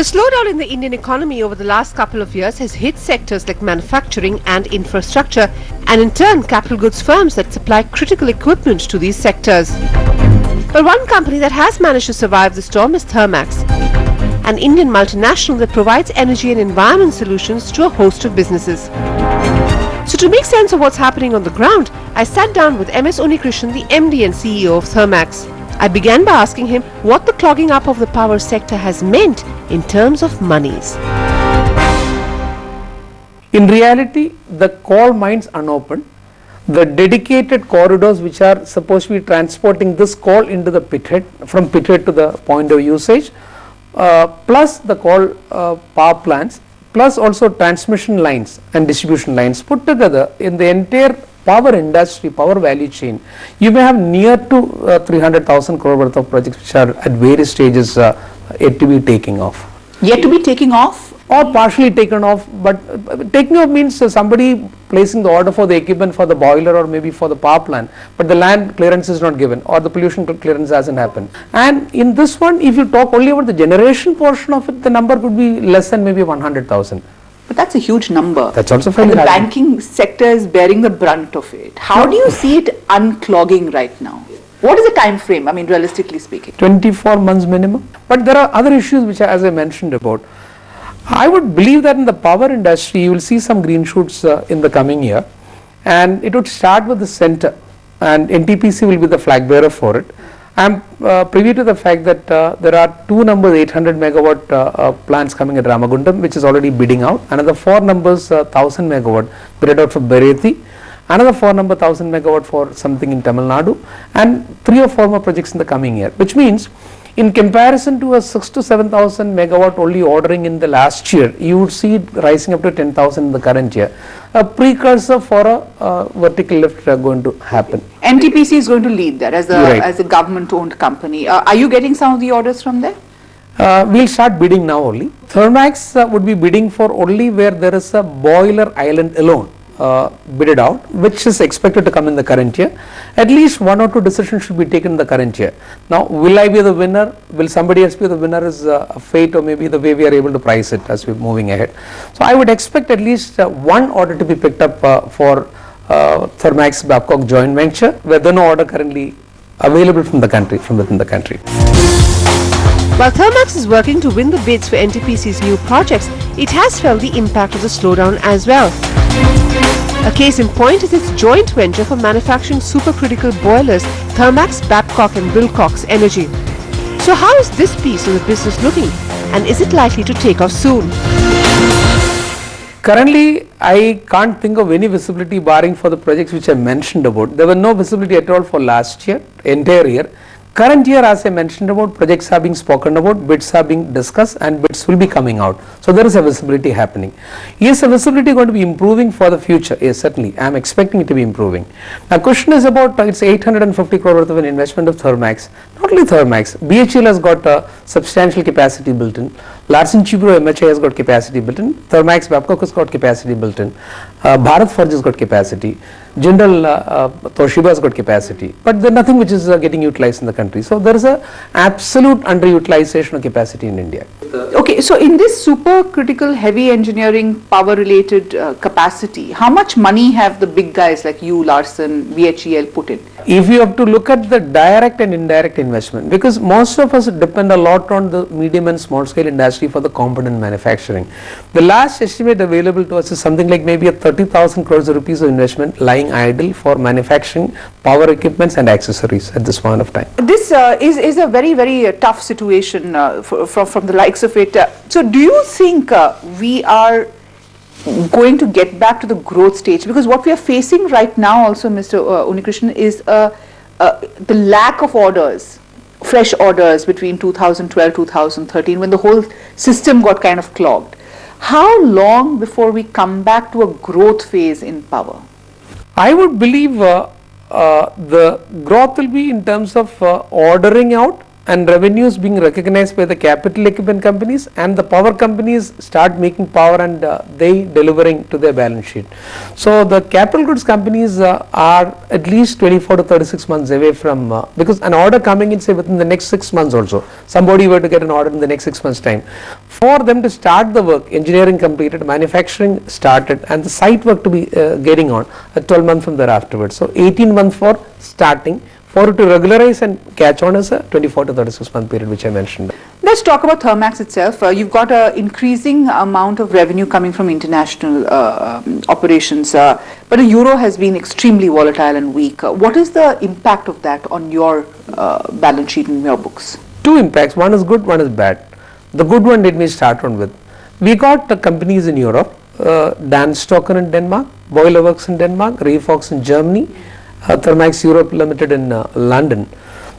The slowdown in the Indian economy over the last couple of years has hit sectors like manufacturing and infrastructure, and in turn capital goods firms that supply critical equipment to these sectors. But one company that has managed to survive the storm is Thermax, an Indian multinational that provides energy and environment solutions to a host of businesses. So to make sense of what's happening on the ground, I sat down with MS Unnikrishnan, the MD and CEO of Thermax. I began by asking him what the clogging up of the power sector has meant in terms of monies. In reality, the coal mines unopened, the dedicated corridors which are supposed to be transporting this coal into the pithead, from pithead to the point of usage, plus the coal power plants, plus also transmission lines and distribution lines put together in the entire power industry, power value chain, you may have near to 300,000 crore worth of projects which are at various stages yet to be taking off. Yet to be taking off? Or partially taken off, but taking off means somebody placing the order for the equipment for the boiler or maybe for the power plant, but the land clearance is not given or the pollution clearance hasn't happened. And in this one, if you talk only about the generation portion of it, the number could be less than maybe 100,000. But that's a huge number. That's also fairly high. The high. Banking sector is bearing the brunt of it. How do you see it unclogging right now? What is the time frame, I mean, realistically speaking? 24 months minimum. But there are other issues which, as I mentioned about, I would believe that in the power industry, you will see some green shoots in the coming year, and it would start with the center, and NTPC will be the flag bearer for it. I am privy to the fact that there are 800 megawatt plants coming at Ramagundam, which is already bidding out. Another 1000 megawatt bidded out for Berethi. Another 1000 megawatt for something in Tamil Nadu, and 3 or 4 more projects in the coming year, which means in comparison to a 6 to 7,000 megawatt only ordering in the last year, you would see it rising up to 10,000 in the current year. A precursor for a vertical lift going to happen. NTPC is going to lead that as a government-owned company. Are you getting some of the orders from there? We'll start bidding now only. Thermax would be bidding for only where there is a boiler island alone. Bidded out, which is expected to come in the current year. At least 1 or 2 decisions should be taken in the current year. Now, will I be the winner? Will somebody else be the winner? Is a fate, or maybe the way we are able to price it as we're moving ahead. So, I would expect at least 1 order to be picked up for Thermax Babcock joint venture, where there is no order currently available from the country, from within the country. While Thermax is working to win the bids for NTPC's new projects, it has felt the impact of the slowdown as well. A case in point is its joint venture for manufacturing supercritical boilers, Thermax, Babcock and Wilcox Energy. So how is this piece of the business looking, and is it likely to take off soon? Currently, I can't think of any visibility barring for the projects which I mentioned about. There were no visibility at all for last year, entire year. Current year, as I mentioned about, projects are being spoken about, bids are being discussed, and bids will be coming out. So there is a visibility happening. Is the visibility going to be improving for the future? Yes, certainly. I am expecting it to be improving. Now, question is about it's 850 crore worth of an investment of Thermax. Not only Thermax, BHEL has got a substantial capacity built in. Larsen Chibro MHA has got capacity built in. Thermax Babcock has got capacity built in. Bharat Forge has got capacity. General Toshiba has got capacity, but there is nothing which is getting utilized in the country. So there is a absolute underutilization of capacity in India. Okay, so in this supercritical heavy engineering power related capacity, how much money have the big guys like you, Larsen, BHEL put in? If you have to look at the direct and indirect investment, because most of us depend a lot on the medium and small scale industry for the component manufacturing. The last estimate available to us is something like maybe a 30,000 crores of rupees of investment lying idle for manufacturing power equipments and accessories at this point of time. This is a very, very tough situation from the likes of it. So do you think we are going to get back to the growth stage? Because what we are facing right now also, Mr. Unnikrishnan, is the lack of orders, fresh orders between 2012, 2013, when the whole system got kind of clogged. How long before we come back to a growth phase in power? I would believe the growth will be in terms of ordering out and revenues being recognized by the capital equipment companies, and the power companies start making power and they delivering to their balance sheet. So the capital goods companies are at least 24 to 36 months away from, because an order coming in say within the next 6 months also, somebody were to get an order in the next 6 months time, for them to start the work, engineering completed, manufacturing started, and the site work to be getting on 12 months from there afterwards. So 18 months for starting, for it to regularize and catch on as a 24 to 36 month period which I mentioned. Let's talk about Thermax itself. You've got an increasing amount of revenue coming from international operations, but the euro has been extremely volatile and weak. What is the impact of that on your balance sheet and your books? Two impacts, one is good, one is bad. The good one, let me start on with. We got companies in Europe, Danstoker in Denmark, Boiler Works in Denmark, Refox in Germany, Thermax Europe Limited in London.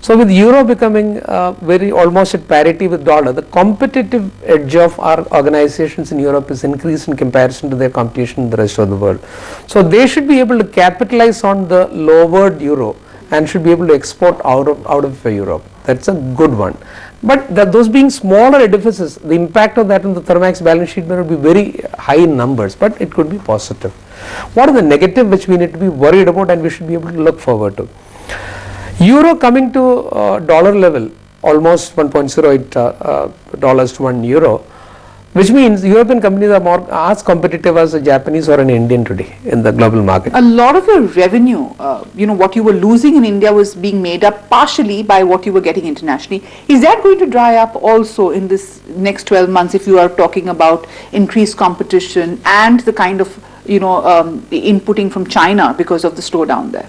So with euro becoming very almost at parity with dollar, the competitive edge of our organizations in Europe is increased in comparison to their competition in the rest of the world. So they should be able to capitalize on the lowered euro and should be able to export out of Europe. That's a good one. But those being smaller edifices, the impact of that on the Thermax balance sheet may not be very high in numbers, but it could be positive. What are the negative which we need to be worried about and we should be able to look forward to? Euro coming to dollar level, almost 1.08 dollars to 1 euro, which means European companies are more as competitive as a Japanese or an Indian today in the global market. A lot of your revenue, what you were losing in India was being made up partially by what you were getting internationally. Is that going to dry up also in this next 12 months if you are talking about increased competition and the kind of inputting from China because of the slowdown there?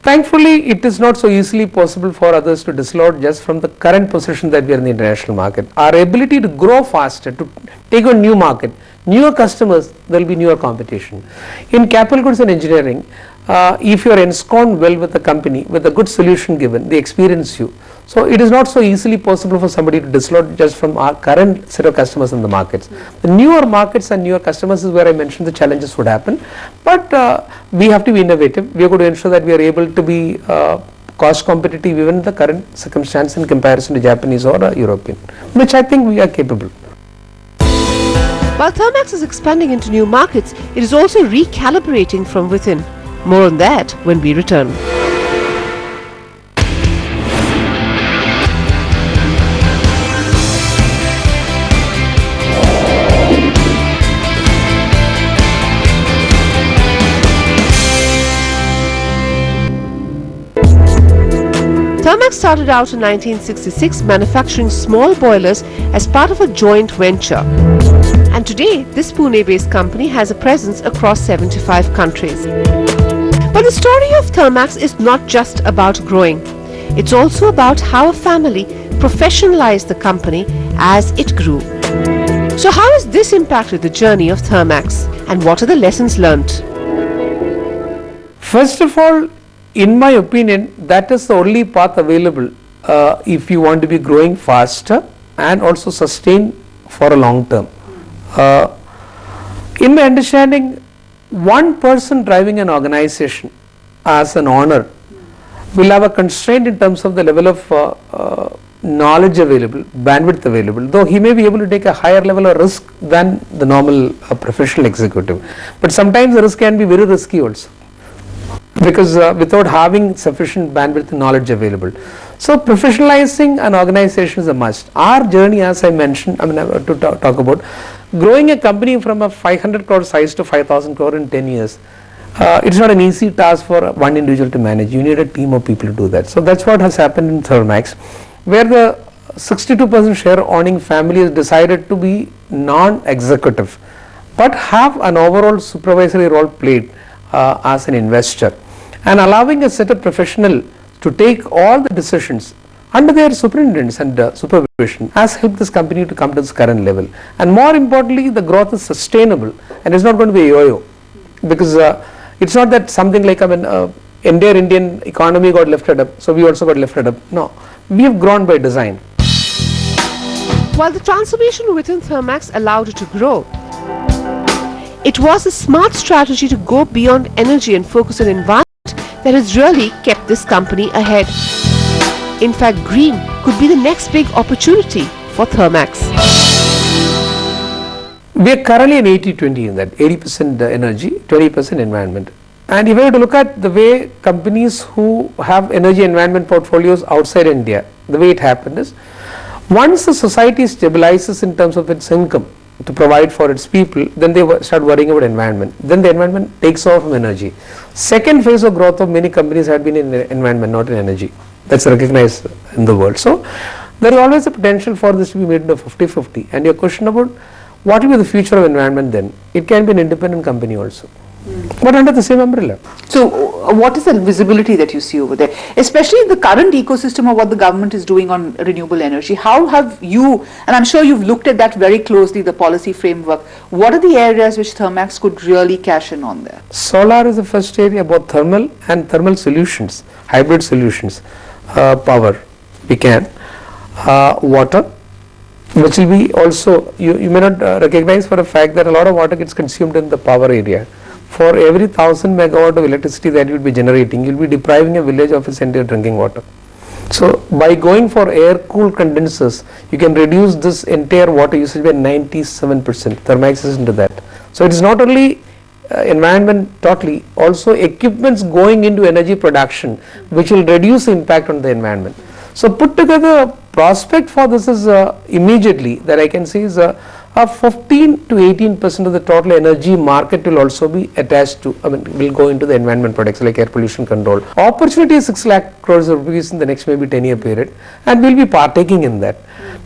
Thankfully, it is not so easily possible for others to dislodge just from the current position that we are in the international market. Our ability to grow faster, to take on new market, newer customers, there will be newer competition. In capital goods and engineering, if you are ensconced well with the company, with a good solution given, they experience you. So it is not so easily possible for somebody to dislodge just from our current set of customers in the markets. The newer markets and newer customers is where I mentioned the challenges would happen, but we have to be innovative. We are going to ensure that we are able to be cost competitive even in the current circumstance in comparison to Japanese or European, which I think we are capable. While Thermax is expanding into new markets, it is also recalibrating from within. More on that when we return. Thermax started out in 1966 manufacturing small boilers as part of a joint venture. And today, this Pune-based company has a presence across 75 countries. But the story of Thermax is not just about growing. It's also about how a family professionalized the company as it grew. So how has this impacted the journey of Thermax, and what are the lessons learnt? First of all, in my opinion, that is the only path available if you want to be growing faster and also sustain for a long term. In my understanding, one person driving an organization as an owner will have a constraint in terms of the level of knowledge available, bandwidth available, though he may be able to take a higher level of risk than the normal professional executive. But sometimes the risk can be very risky also, because without having sufficient bandwidth and knowledge available. So professionalizing an organization is a must. Our journey, as I mentioned, to talk about, growing a company from a 500 crore size to 5,000 crore in 10 years, it's not an easy task for one individual to manage. You need a team of people to do that. So that's what has happened in Thermax, where the 62% share owning family has decided to be non-executive, but have an overall supervisory role played as an investor, and allowing a set of professionals to take all the decisions under their superintendence and supervision has helped this company to come to this current level. And more importantly, the growth is sustainable and it's not going to be a yo-yo, because it's not that something like entire Indian economy got lifted up, so we also got lifted up. No, we have grown by design. While the transformation within Thermax allowed it to grow, it was a smart strategy to go beyond energy and focus on environment that has really kept this company ahead. In fact, green could be the next big opportunity for Thermax. We are currently in 80-20 in that, 80% energy, 20% environment. And if you were to look at the way companies who have energy environment portfolios outside India, the way it happened is, once the society stabilizes in terms of its income to provide for its people, then they start worrying about environment. Then the environment takes off from energy. Second phase of growth of many companies had been in environment, not in energy. That's recognized in the world. So there is always a potential for this to be made into 50-50. And your question about what will be the future of environment then? It can be an independent company also, but under the same umbrella. So what is the visibility that you see over there, especially in the current ecosystem of what the government is doing on renewable energy? How have you, and I'm sure you've looked at that very closely, the policy framework, what are the areas which Thermax could really cash in on there? Solar is the first area, both thermal and thermal solutions, hybrid solutions, power, we can, water, which will be also, you may not recognize for a fact that a lot of water gets consumed in the power area. For every 1000 megawatt of electricity that you will be generating, you will be depriving a village of its entire drinking water. So by going for air-cooled condensers, you can reduce this entire water usage by 97%. Thermax is into that. So it is not only environment totally, also equipments going into energy production, which will reduce the impact on the environment. So put together, prospect for this is immediately that I can say is 15 to 18% of the total energy market will also be attached to, will go into the environment products like air pollution control. Opportunity is 6 lakh crores of rupees in the next maybe 10-year period, and we'll be partaking in that.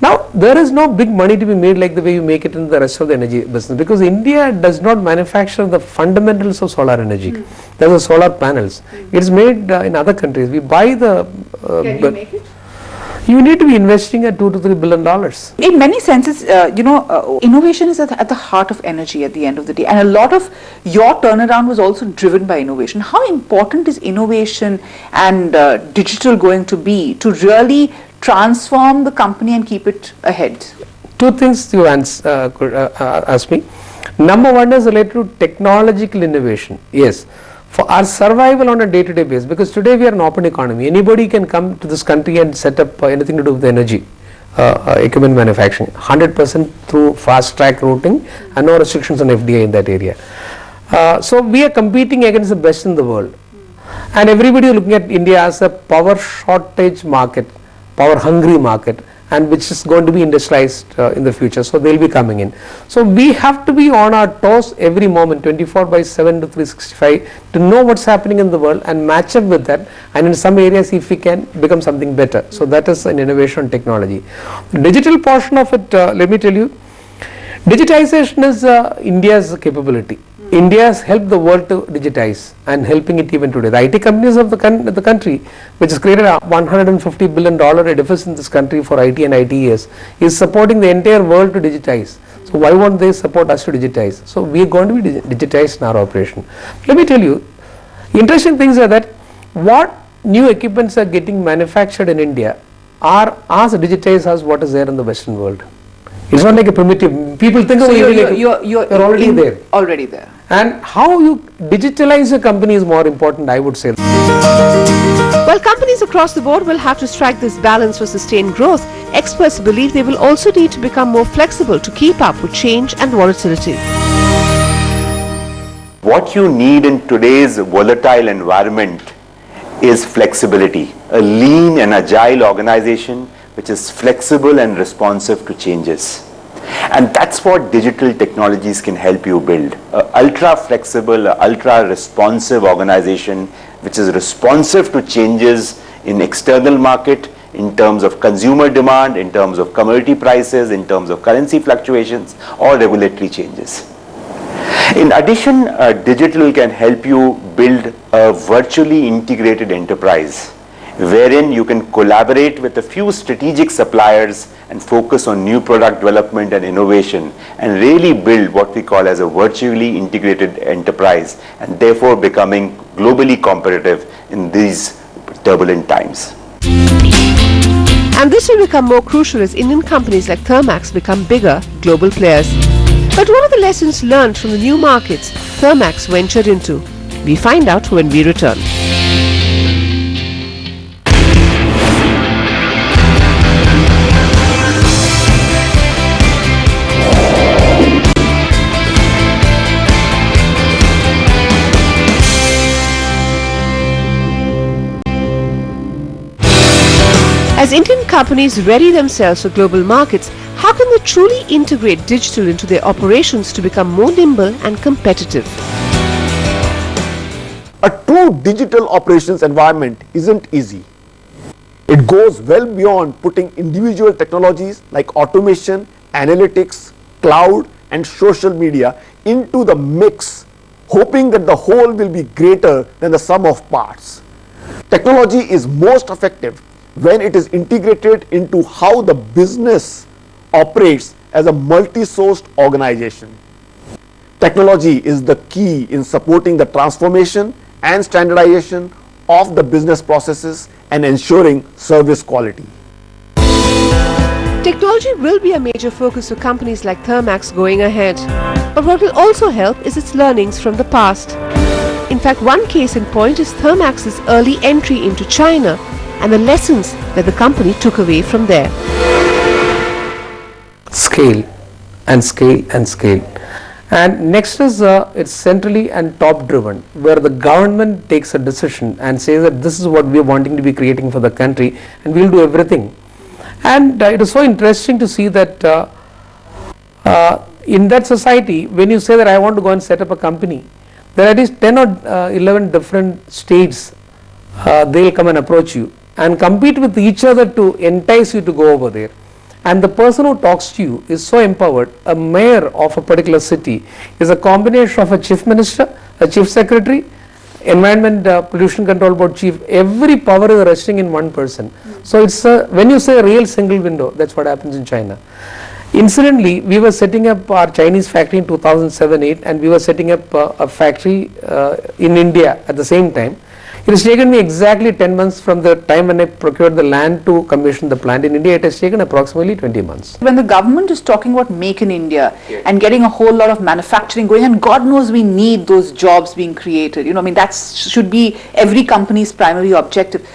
Now there is no big money to be made like the way you make it in the rest of the energy business, because India does not manufacture the fundamentals of solar energy. There are solar panels. It is made in other countries. We buy the Can you make it? You need to be investing at $2 to $3 billion. In many senses, innovation is at the heart of energy at the end of the day, and a lot of your turnaround was also driven by innovation. How important is innovation and digital going to be to really transform the company and keep it ahead? Two things you could ask me. Number one is related to technological innovation. Yes. For our survival on a day-to-day basis, because today we are an open economy, anybody can come to this country and set up anything to do with the energy equipment manufacturing, 100% through fast-track routing and no restrictions on FDI in that area. So we are competing against the best in the world, and everybody is looking at India as a power shortage market, power hungry market, and which is going to be industrialized in the future. So they will be coming in. So we have to be on our toes every moment, 24/7 to 365, to know what's happening in the world and match up with that, and in some areas if we can become something better. So that is an innovation technology. The digital portion of it, let me tell you, digitization is India's capability. India has helped the world to digitize and helping it even today. The IT companies of the country, which has created a $150 billion edifice in this country for IT and ITES, is supporting the entire world to digitize. So why won't they support us to digitize? So we are going to be digitized in our operation. Let me tell you, interesting things are that what new equipments are getting manufactured in India are as digitized as what is there in the Western world. It's not like a primitive. People think So of you're already there. Already there. And how you digitalize a company is more important, I would say. While companies across the board will have to strike this balance for sustained growth, experts believe they will also need to become more flexible to keep up with change and volatility. What you need in today's volatile environment is flexibility, a lean and agile organization which is flexible and responsive to changes. And that's what digital technologies can help you build. An ultra flexible, ultra responsive organization which is responsive to changes in external market, in terms of consumer demand, in terms of commodity prices, in terms of currency fluctuations or regulatory changes. In addition, digital can help you build a virtually integrated enterprise wherein you can collaborate with a few strategic suppliers and focus on new product development and innovation and really build what we call as a virtually integrated enterprise, and therefore becoming globally competitive in these turbulent times. And this will become more crucial as Indian companies like Thermax become bigger global players. But what are the lessons learned from the new markets Thermax ventured into? We find out when we return. As Indian companies ready themselves for global markets, how can they truly integrate digital into their operations to become more nimble and competitive? A true digital operations environment isn't easy. It goes well beyond putting individual technologies like automation, analytics, cloud and social media into the mix, hoping that the whole will be greater than the sum of parts. Technology is most effective when it is integrated into how the business operates as a multi-sourced organization. Technology is the key in supporting the transformation and standardization of the business processes and ensuring service quality. Technology will be a major focus for companies like Thermax going ahead. But what will also help is its learnings from the past. In fact, one case in point is Thermax's early entry into China and the lessons that the company took away from there. Scale and scale and scale. And next is it's centrally and top driven, where the government takes a decision and says that this is what we are wanting to be creating for the country and we will do everything. And it is so interesting to see that in that society, when you say that I want to go and set up a company, there are at least 10 or 11 different states, they will come and approach you and compete with each other to entice you to go over there. And the person who talks to you is so empowered. A mayor of a particular city is a combination of a chief minister, a chief secretary, environment pollution control board chief. Every power is resting in one person. So it's when you say a real single window, that's what happens in China. Incidentally, we were setting up our Chinese factory in 2007-8 and we were setting up a factory in India at the same time. It has taken me exactly 10 months from the time when I procured the land to commission the plant. In India, it has taken approximately 20 months. When the government is talking about make in India and getting a whole lot of manufacturing going, and God knows we need those jobs being created, I mean, that should be every company's primary objective.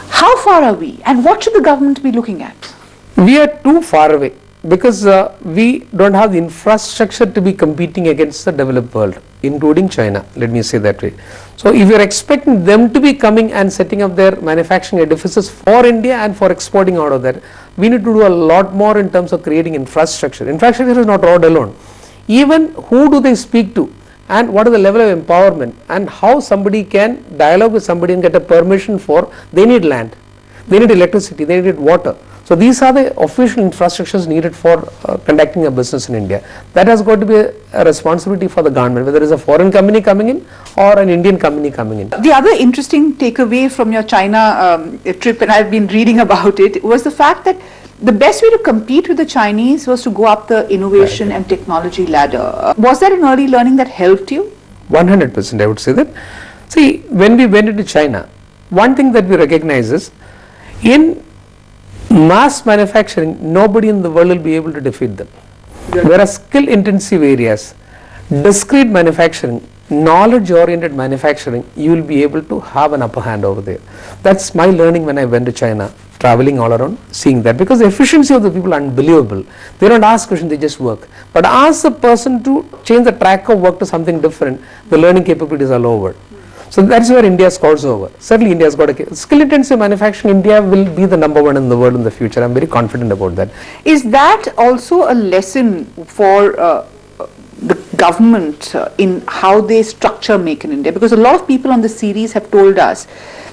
How far are we and what should the government be looking at? We are too far away because we don't have the infrastructure to be competing against the developed world, including China, let me say that way. So if you are expecting them to be coming and setting up their manufacturing edifices for India and for exporting out of that, we need to do a lot more in terms of creating infrastructure. Infrastructure is not road alone. Even who do they speak to and what is the level of empowerment and how somebody can dialogue with somebody and get a permission for, they need land, they need electricity, they need water. So these are the official infrastructures needed for conducting a business in India. That has got to be a responsibility for the government, whether it is a foreign company coming in or an Indian company coming in. The other interesting takeaway from your China trip, and I've been reading about it, was the fact that the best way to compete with the Chinese was to go up the innovation and technology ladder. Was that an early learning that helped you? 100% I would say that. See, when we went into China, one thing that we recognize is in mass manufacturing, nobody in the world will be able to defeat them. There are skill intensive areas, discrete manufacturing, knowledge oriented manufacturing, you will be able to have an upper hand over there. That's my learning when I went to China, traveling all around, seeing that, because the efficiency of the people are unbelievable. They don't ask questions, they just work. But ask the person to change the track of work to something different, the learning capabilities are lower. So that's where India scores over. Certainly India has got a skill intensive manufacturing. India will be the number one in the world in the future. I'm very confident about that. Is that also a lesson for the government in how they structure Make in India? Because a lot of people on the series have told us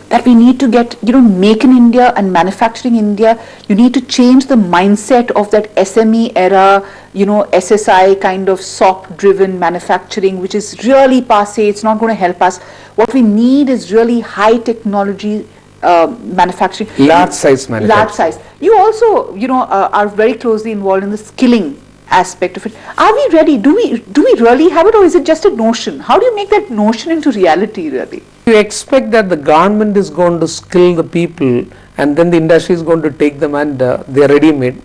that we need to get, Make in India and manufacturing India, you need to change the mindset of that SME era, SSI kind of SOP driven manufacturing, which is really passé, it's not going to help us. What we need is really high technology manufacturing. Large size manufacturing. Large size. You also, are very closely involved in the skilling aspect of it. Are we ready? Do we really have it, or is it just a notion? How do you make that notion into reality really? You expect that the government is going to skill the people and then the industry is going to take them and they are ready made.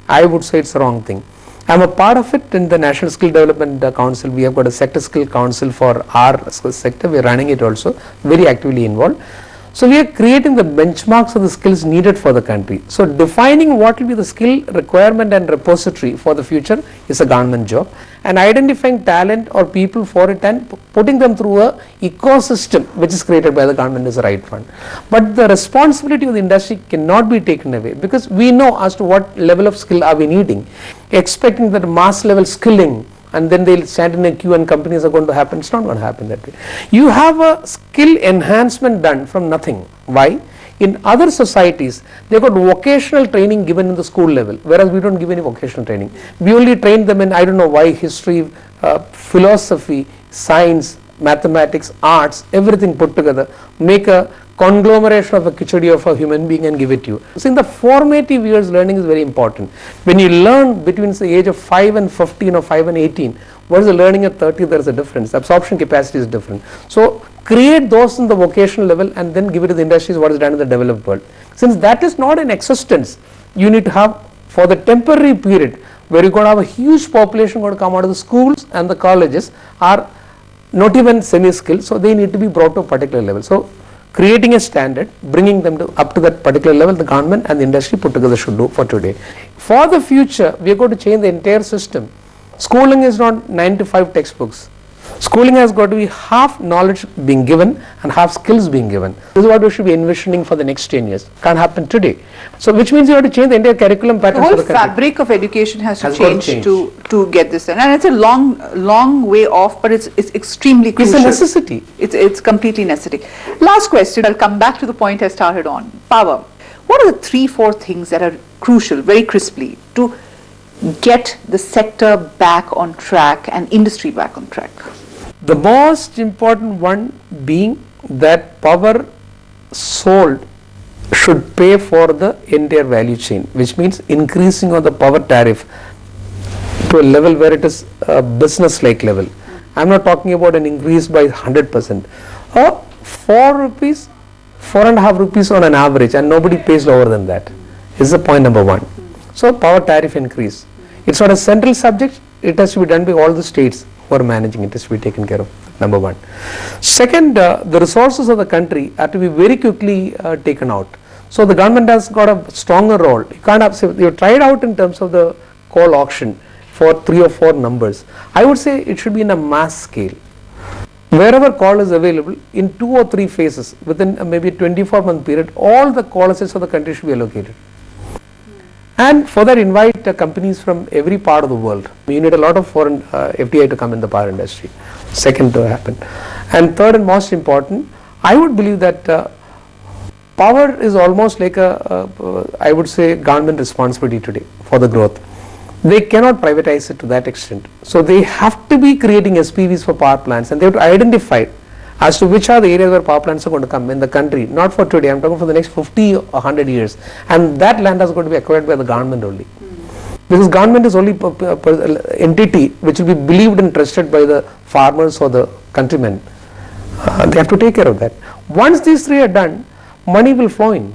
I would say it's the wrong thing. I'm a part of it in the National Skill Development Council. We have got a sector skill council for our skill sector. We are running it also, very actively involved. So we are creating the benchmarks of the skills needed for the country. So defining what will be the skill requirement and repository for the future is a government job, and identifying talent or people for it and putting them through a ecosystem which is created by the government is the right one. But the responsibility of the industry cannot be taken away, because we know as to what level of skill are we needing. Expecting that mass level skilling and then they'll stand in a queue and companies are going to happen, it's not going to happen that way. You have a skill enhancement done from nothing. Why? In other societies, they got vocational training given in the school level, whereas we don't give any vocational training. We only train them in, I don't know why, history, philosophy, science, mathematics, arts, everything put together, make a conglomeration of a khichdi of a human being and give it to you. So in the formative years, learning is very important. When you learn between the age of 5 and 15 or 5 and 18, what is the learning at 30, there is a difference. The absorption capacity is different. So create those in the vocational level and then give it to the industries what is done in the developed world. Since that is not in existence, you need to have, for the temporary period where you're going to have a huge population going to come out of the schools and the colleges are not even semi-skilled, so they need to be brought to a particular level. So creating a standard, bringing them up to that particular level, the government and the industry put together should do for today. For the future, we are going to change the entire system. Schooling is not 9 to 5 textbooks. Schooling has got to be half knowledge being given and half skills being given. This is what we should be envisioning for the next 10 years. Can't happen today. So which means you have to change the entire curriculum pattern. The whole fabric of education has to change to get this done. And it's a long way off, but it's extremely crucial. It's a necessity. It's completely necessary. Last question, I'll come back to the point I started on. Power. What are the 3-4 things that are crucial, very crisply, to get the sector back on track and industry back on track? The most important one being that power sold should pay for the entire value chain, which means increasing of the power tariff to a level where it is a business-like level. I am not talking about an increase by 100%. 4 rupees, 4.5 rupees on an average, and nobody pays lower than that. Is the point number one. So power tariff increase. It's not a central subject, it has to be done by all the states who are managing it, has to be taken care of, number one. Second, the resources of the country have to be very quickly taken out. So the government has got a stronger role. You can't have, say, you tried out in terms of the coal auction for 3 or 4 numbers. I would say it should be in a mass scale. Wherever coal is available, in 2 or 3 phases, within maybe a 24-month period, all the coal assets of the country should be allocated. And for that, invite companies from every part of the world. You need a lot of foreign FDI to come in the power industry. Second to happen. And third and most important, I would believe that power is almost like I would say, government responsibility today for the growth. They cannot privatize it to that extent. So they have to be creating SPVs for power plants, and they have to identify as to which are the areas where power plants are going to come in the country, not for today, I am talking for the next 50 or 100 years, and that land is going to be acquired by the government only. Because government is only entity which will be believed and trusted by the farmers or the countrymen. They have to take care of that. Once these 3 are done, money will flow in,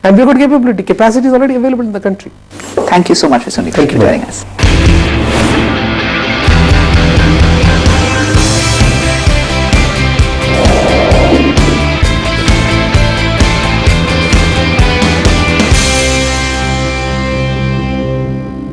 and we have got capability, capacity is already available in the country. Thank you so much, Mr. Unnikrishnan, for joining us.